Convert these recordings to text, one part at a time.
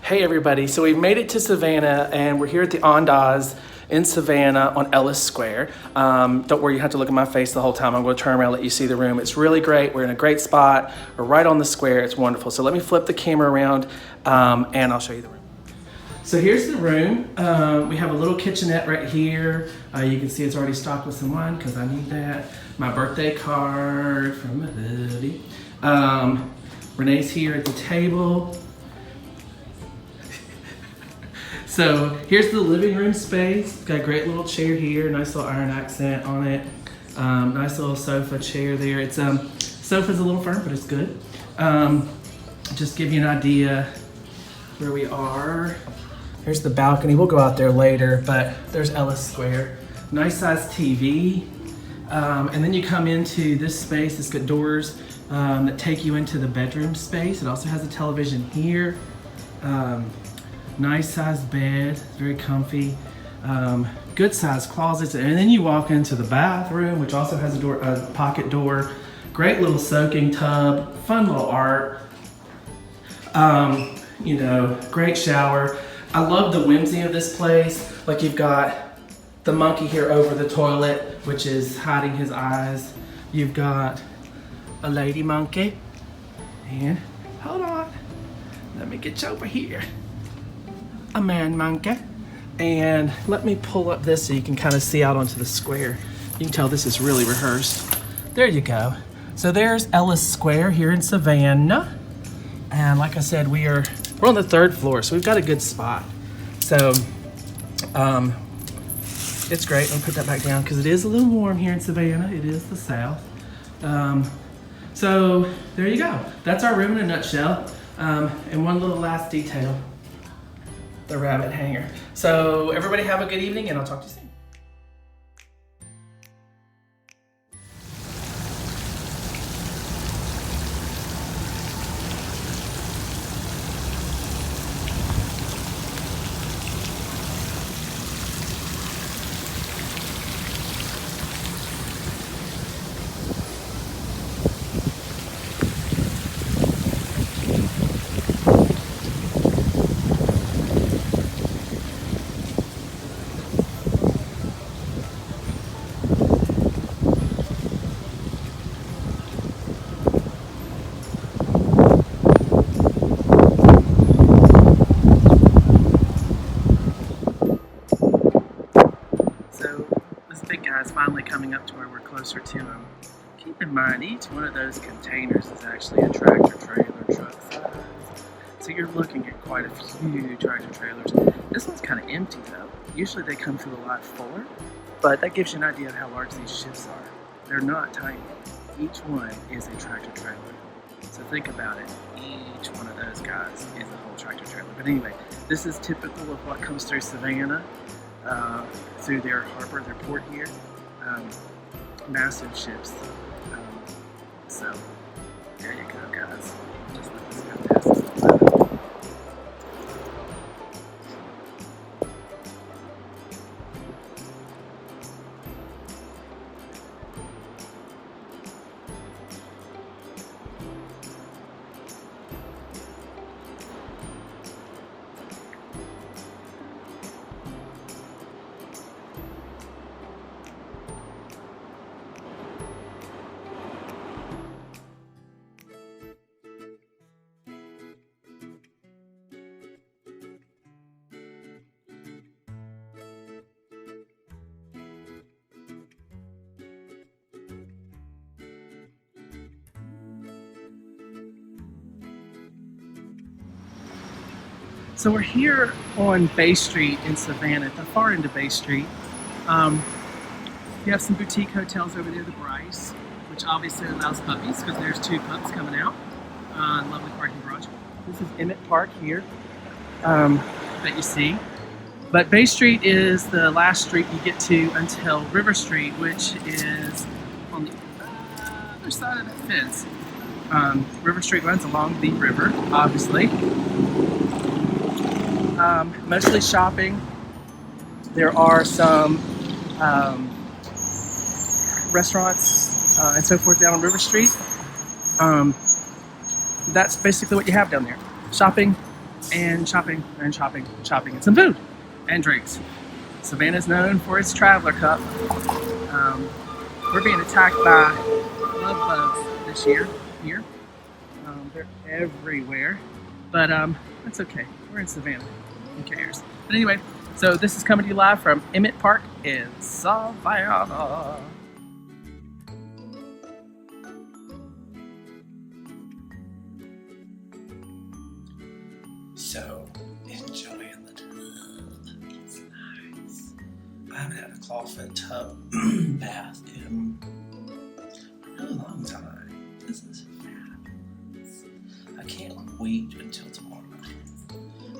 Hey everybody, so we've made it to Savannah and we're here at the Andaz in Savannah on Ellis Square. Don't worry, you have to look at my face the whole time. I'm going to turn around and let you see the room. It's really great. We're in a great spot. We're right on the square. It's wonderful. So let me flip the camera around and I'll show you the room. So here's the room. We have a little kitchenette right here. You can see it's already stocked with some wine because I need that. My birthday card from my buddy. Renee's here at the table. So here's the living room space. Got a great little chair here, nice little iron accent on it. Nice little sofa chair there. It's sofa's a little firm, but it's good. Just give you an idea where we are. Here's the balcony. We'll go out there later, but there's Ellis Square. Nice size TV. And then you come into this space. It's got doors that take you into the bedroom space. It also has a television here. Nice sized bed, very comfy, good sized closets, and then you walk into the bathroom, which also has a pocket door. Great little soaking tub, fun little art. Great shower. I love the whimsy of this place. Like you've got the monkey here over the toilet, which is hiding his eyes. You've got a lady monkey, and hold on, let me get you over here. A man monkey, and let me pull up this so you can kind of see out onto the square. You can tell this is really rehearsed. There you go. So there's Ellis Square here in Savannah, and like I said, we're on the 3rd floor, so we've got a good spot. So it's great. I'll put that back down because it is a little warm here in Savannah. It is the South. So there you go. That's our room in a nutshell. And one little last detail. The rabbit hanger. So everybody have a good evening and I'll talk to you soon. Is finally coming up to where we're closer to them. Keep in mind, each one of those containers is actually a tractor trailer truck size. So you're looking at quite a few tractor trailers. This one's kind of empty though. Usually they come through a lot fuller, but that gives you an idea of how large these ships are. They're not tiny. Each one is a tractor trailer. So think about it. Each one of those guys is a whole tractor trailer. But anyway, this is typical of what comes through Savannah. Through their harbor, their port here. Massive ships. So there you go, guys. Just let this go past this little bit. So we're here on Bay Street in Savannah, at the far end of Bay Street. You have some boutique hotels over there, the Bryce, which obviously allows puppies because there's 2 pups coming out. Lovely parking garage. This is Emmett Park here that you see. But Bay Street is the last street you get to until River Street, which is on the other side of the fence. River Street runs along the river, obviously. Mostly shopping. There are some restaurants and so forth down on River Street. That's basically what you have down there. Shopping, and shopping and shopping and shopping and some food and drinks. Savannah is known for its Traveler Cup. We're being attacked by love bugs this year here. They're everywhere, but that's okay. We're in Savannah. Who cares? But anyway, so this is coming to you live from Emmett Park in Savannah. So, enjoying the tub. It's nice. I haven't had a clawfoot tub bath in a really long time. This is fabulous. I can't wait until tomorrow.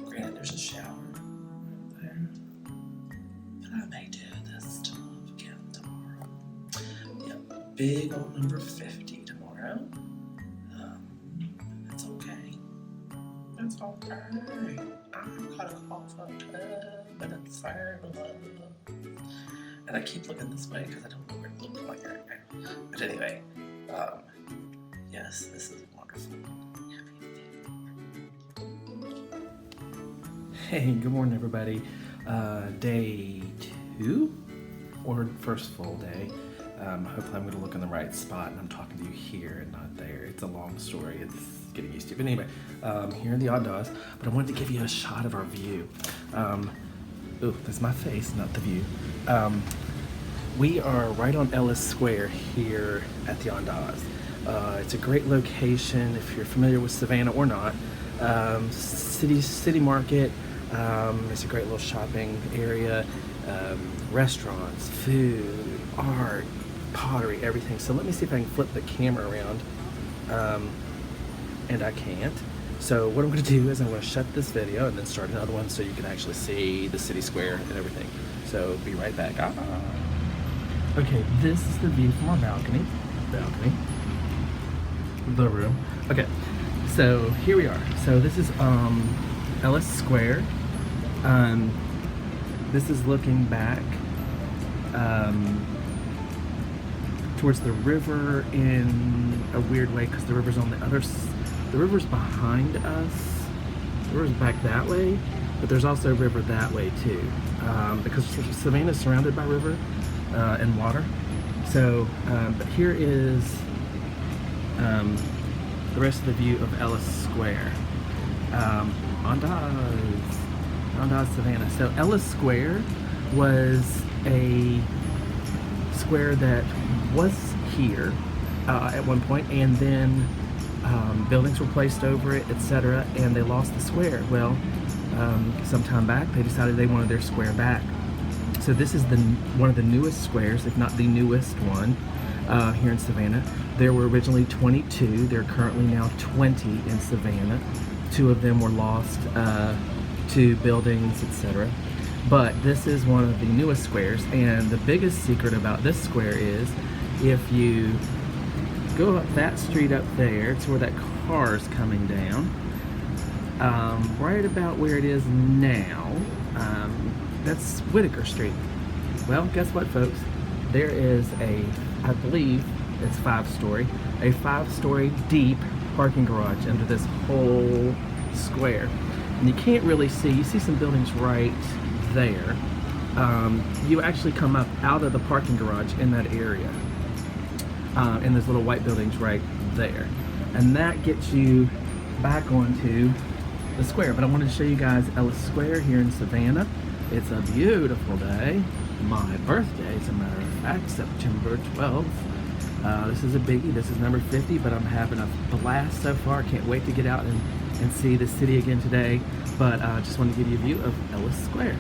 Granted, there's a shower right there, but I may do this tub again tomorrow. Yep, big old number 50 tomorrow. That's okay. It's okay. I've got a clawfoot tub, but it's fabulous. And I keep looking this way because I don't know where it looks like right now. But anyway, yes, this is wonderful. Hey, good morning, everybody. Day 2, or first full day. Hopefully I'm going to look in the right spot, and I'm talking to you here and not there. It's a long story. It's getting used to it. But anyway, here in the Outdoors, but I wanted to give you a shot of our view. Oh, that's my face, not the view. We are right on Ellis Square here at the Ondas. It's a great location if you're familiar with Savannah or not. City market. It's a great little shopping area. Restaurants, food, art, pottery, everything. So let me see if I can flip the camera around. And I can't. So what I'm going to do is I'm going to shut this video and then start another one so you can actually see the city square and everything. So be right back. Okay, this is the view from our balcony. The room. Okay, so here we are. So this is Ellis Square. This is looking back towards the river in a weird way because the river's on the river's behind us. The river's back that way, but there's also a river that way too, because Savannah's surrounded by river and water. So, but here is the rest of the view of Ellis Square. Ondas, Savannah. So Ellis Square was a square that was here at one point, and then buildings were placed over it, etc., and they lost the square. Well, some time back, they decided they wanted their square back. So this is one of the newest squares, if not the newest one, here in Savannah. There were originally 22. There are currently now 20 in Savannah. 2 of them were lost to buildings, etc. But this is one of the newest squares, and the biggest secret about this square is if you go up that street up there, it's where that car's coming down, right about where it is now, that's Whitaker Street. Well, guess what, folks? There is I believe it's 5-story, a 5-story deep parking garage under this whole square. And you can't really see, you see some buildings right there. You actually come up out of the parking garage in that area. And there's little white buildings right there. And that gets you back onto the square. But I wanted to show you guys Ellis Square here in Savannah. It's a beautiful day. My birthday, as a matter of fact, September 12th. This is a biggie. This is number 50, but I'm having a blast so far. Can't wait to get out and see the city again today. But I just wanted to give you a view of Ellis Square.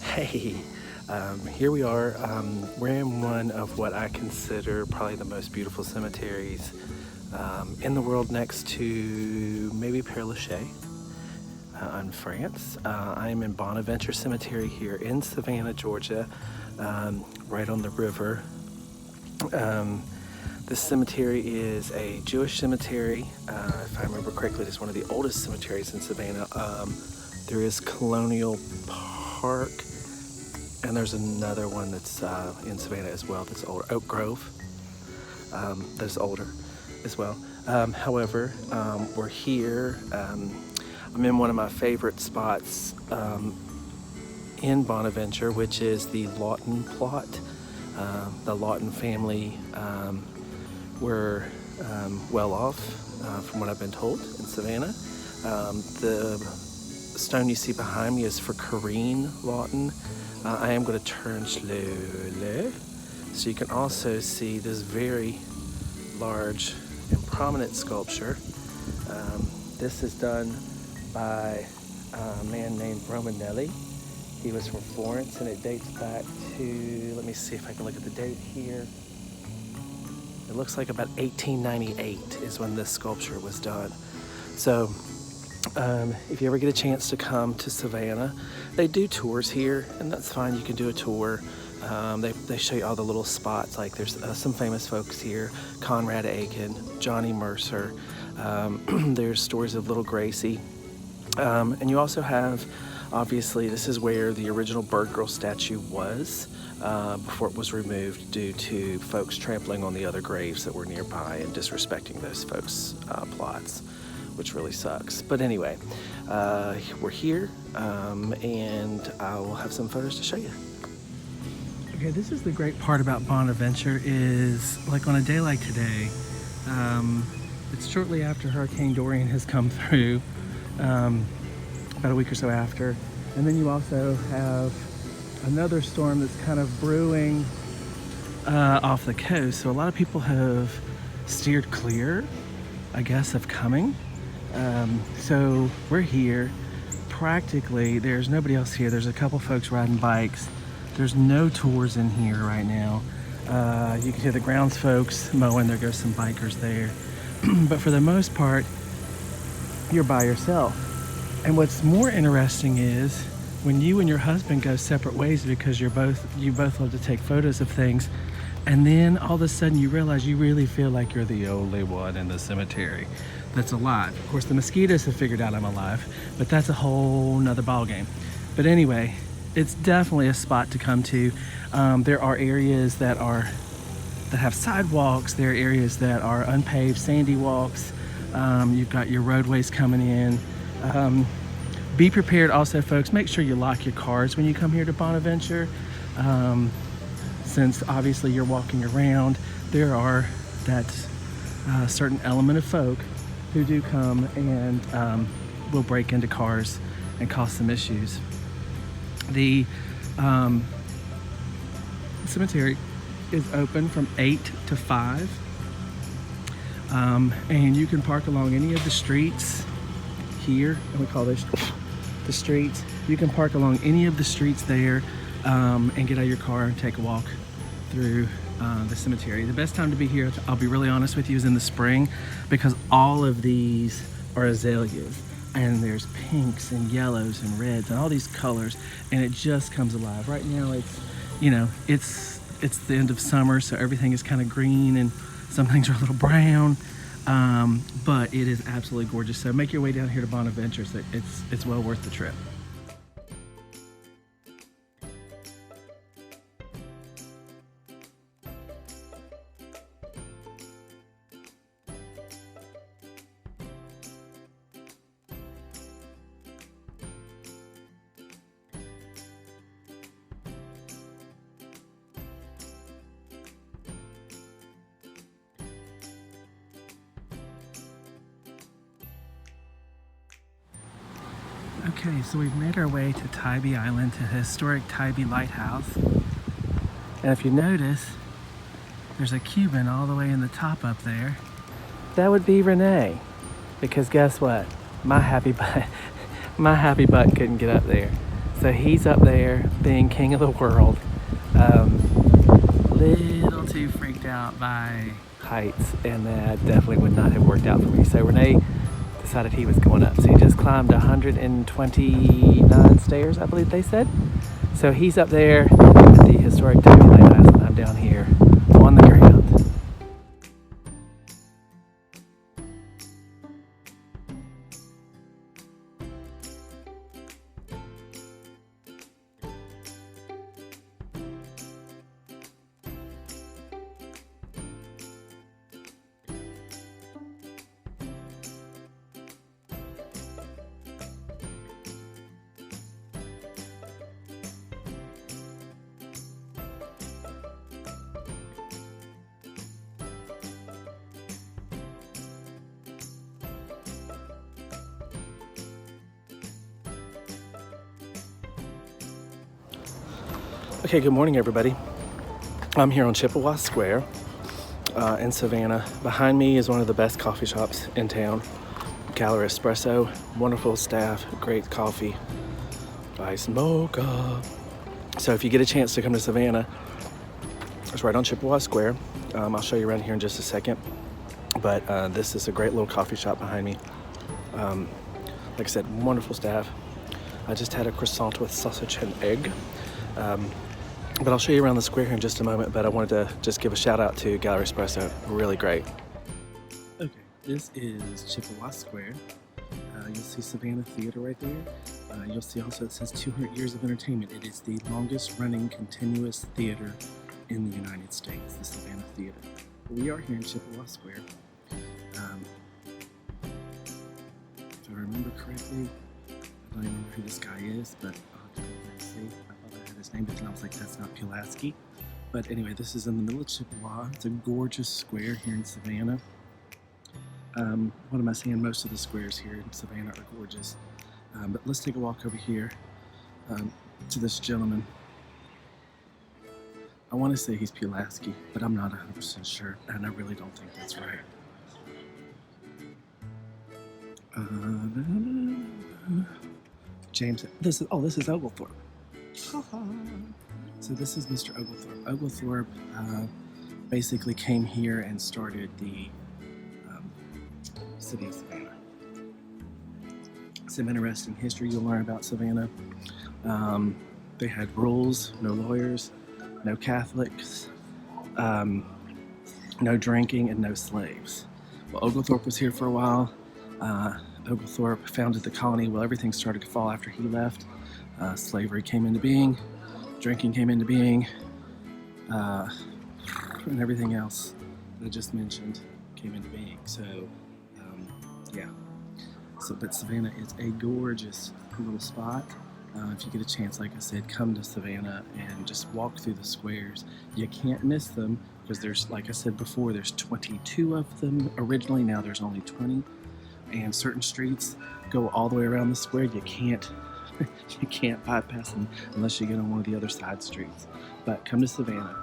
Hey, here we are. We're in one of what I consider probably the most beautiful cemeteries in the world, next to maybe Père Lachaise in France. I am in Bonaventure Cemetery here in Savannah, Georgia, right on the river. This cemetery is a Jewish cemetery. If I remember correctly, it's one of the oldest cemeteries in Savannah. There is Colonial Park, and there's another one that's in Savannah as well that's older, Oak Grove, that's older as well. However, we're here. I'm in one of my favorite spots in Bonaventure, which is the Lawton plot. The Lawton family were well off, from what I've been told, in Savannah. The stone you see behind me is for Corrine Lawton. I am going to turn slowly so you can also see this very large and prominent sculpture. This is done by a man named Romanelli. He was from Florence, and it dates back to, let me see if I can look at the date here. It looks like about 1898 is when this sculpture was done. So if you ever get a chance to come to Savannah, they do tours here, and that's fine. You can do a tour. They show you all the little spots. Like there's some famous folks here: Conrad Aiken, Johnny Mercer. There's stories of Little Gracie, and you also have, obviously, this is where the original Bird Girl statue was before it was removed due to folks trampling on the other graves that were nearby and disrespecting those folks' plots, which really sucks. But anyway, we're here, and I'll have some photos to show you. Okay, this is the great part about Bonaventure is, like on a day like today, it's shortly after Hurricane Dorian has come through, about a week or so after. And then you also have another storm that's kind of brewing off the coast. So a lot of people have steered clear, I guess, of coming. So we're here. Practically, there's nobody else here. There's a couple folks riding bikes. There's no tours in here right now. You can hear the grounds folks mowing. There goes some bikers there. But for the most part, you're by yourself. And what's more interesting is when you and your husband go separate ways because you both love to take photos of things, and then all of a sudden you realize you really feel like you're the only one in the cemetery that's alive. Of course, the mosquitoes have figured out I'm alive, but that's a whole nother ballgame. But anyway, it's definitely a spot to come to. There are areas that have sidewalks. There are areas that are unpaved, sandy walks. You've got your roadways coming in. Be prepared also, folks. Make sure you lock your cars when you come here to Bonaventure. Since obviously you're walking around, there are that certain element of folk who do come and will break into cars and cause some issues. The cemetery is open from 8 to 5. And you can park along any of the streets here, and we call this the streets. You can park along any of the streets there and get out of your car and take a walk through the cemetery. The best time to be here, I'll be really honest with you, is in the spring, because all of these are azaleas, and there's pinks and yellows and reds and all these colors, and it just comes alive. Right now it's, you know, it's the end of summer, so everything is kind of green and some things are a little brown, but it is absolutely gorgeous. So make your way down here to Bonaventure. So it's well worth the trip. Okay, so we've made our way to Tybee Island, to the historic Tybee Lighthouse. And if you notice, there's a Cuban all the way in the top up there. That would be Renee, because guess what? My happy butt couldn't get up there. So he's up there being king of the world. Little too freaked out by heights, and that definitely would not have worked out for me. So Renee decided he was going up. So he just climbed 129 stairs, I believe they said. So he's up there at the historic Tony Lighthouse, and I'm down here on the ground. Okay, good morning, everybody. I'm here on Chippewa Square in Savannah. Behind me is one of the best coffee shops in town, Gallery Espresso. Wonderful staff, great coffee, iced mocha. So if you get a chance to come to Savannah, it's right on Chippewa Square. I'll show you around here in just a second. But this is a great little coffee shop behind me. Like I said, wonderful staff. I just had a croissant with sausage and egg. But I'll show you around the square here in just a moment, but I wanted to just give a shout out to Gallery Espresso. Really great. Okay, this is Chippewa Square. You'll see Savannah Theater right there. You'll see also it says 200 years of entertainment. It is the longest running continuous theater in the United States, the Savannah Theater. We are here in Chippewa Square. If I remember correctly, I don't even remember who this guy is, but I'll have to go over and see. His name, but I was like, that's not Pulaski. But anyway, this is in the middle of Chippewa. It's a gorgeous square here in Savannah. What am I saying? Most of the squares here in Savannah are gorgeous. But let's take a walk over here to this gentleman. I want to say he's Pulaski, but I'm not 100% sure, and I really don't think that's right. James, this is Oglethorpe. So this is Mr. Oglethorpe. Oglethorpe basically came here and started the city of Savannah. Some interesting history you'll learn about Savannah. They had rules, no lawyers, no Catholics, no drinking, and no slaves. Well, Oglethorpe was here for a while. Oglethorpe founded the colony. Well, everything started to fall after he left. Slavery came into being, drinking came into being, and everything else that I just mentioned came into being. So, yeah. But Savannah is a gorgeous little spot. If you get a chance, like I said, come to Savannah and just walk through the squares. You can't miss them because there's, like I said before, there's 22 of them originally. Now there's only 20. And certain streets go all the way around the square. You can't bypass them unless you get on one of the other side streets. But come to Savannah.